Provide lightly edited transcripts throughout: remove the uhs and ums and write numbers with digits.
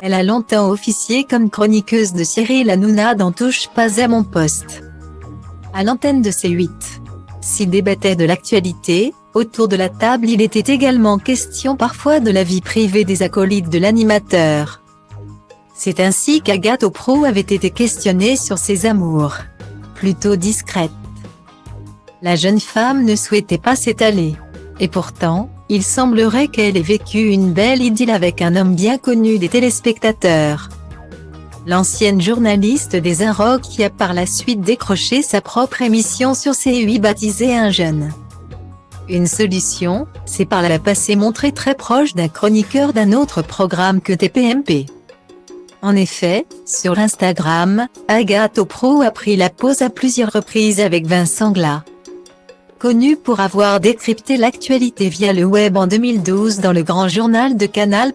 Elle a longtemps officié comme chroniqueuse de Cyril Hanouna dans Touche pas à mon poste. À l'antenne de C8. S'il débattait de l'actualité, autour de la table il était également question parfois de la vie privée des acolytes de l'animateur. C'est ainsi qu'Agathe Pro avait été questionnée sur ses amours. Plutôt discrète. La jeune femme ne souhaitait pas s'étaler. Et pourtant, il semblerait qu'elle ait vécu une belle idylle avec un homme bien connu des téléspectateurs. L'ancienne journaliste des Inrocks qui a par la suite décroché sa propre émission sur C8 baptisée Un Jeune. Une solution, c'est par la passé montrée très proche d'un chroniqueur d'un autre programme que TPMP. En effet, sur Instagram, Agathe Pro a pris la pause à plusieurs reprises avec Vincent Glas. Connu pour avoir décrypté l'actualité via le web en 2012 dans le Grand Journal de Canal+.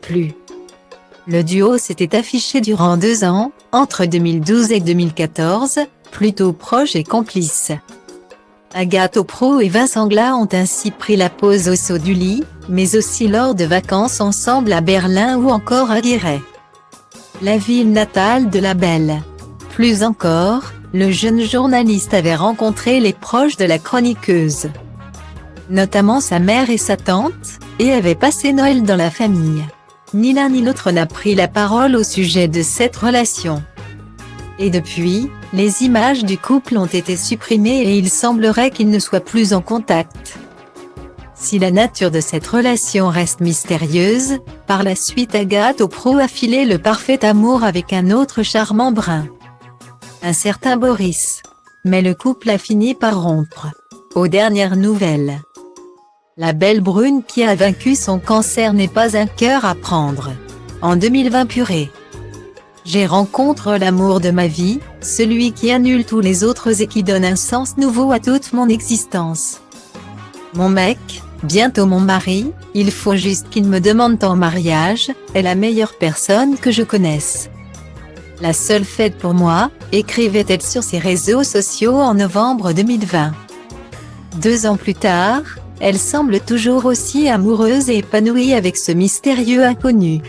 Le duo s'était affiché durant 2 ans, entre 2012 et 2014, plutôt proche et complice. Agathe Pro et Vincent Glas ont ainsi pris la pause au saut du lit, mais aussi lors de vacances ensemble à Berlin ou encore à Guéret, la ville natale de la Belle. Plus encore, le jeune journaliste avait rencontré les proches de la chroniqueuse, notamment sa mère et sa tante, et avait passé Noël dans la famille. Ni l'un ni l'autre n'a pris la parole au sujet de cette relation. Et depuis, les images du couple ont été supprimées et il semblerait qu'ils ne soient plus en contact. Si la nature de cette relation reste mystérieuse, par la suite Agathe Pro a filé le parfait amour avec un autre charmant brun, un certain Boris. Mais le couple a fini par rompre. Aux dernières nouvelles, la belle brune qui a vaincu son cancer n'est pas un cœur à prendre. En 2020 purée. J'ai rencontré l'amour de ma vie, celui qui annule tous les autres et qui donne un sens nouveau à toute mon existence. Mon mec, bientôt mon mari, il faut juste qu'il me demande en mariage, est la meilleure personne que je connaisse. La seule faite pour moi, écrivait-elle sur ses réseaux sociaux en novembre 2020. 2 ans plus tard, elle semble toujours aussi amoureuse et épanouie avec ce mystérieux inconnu.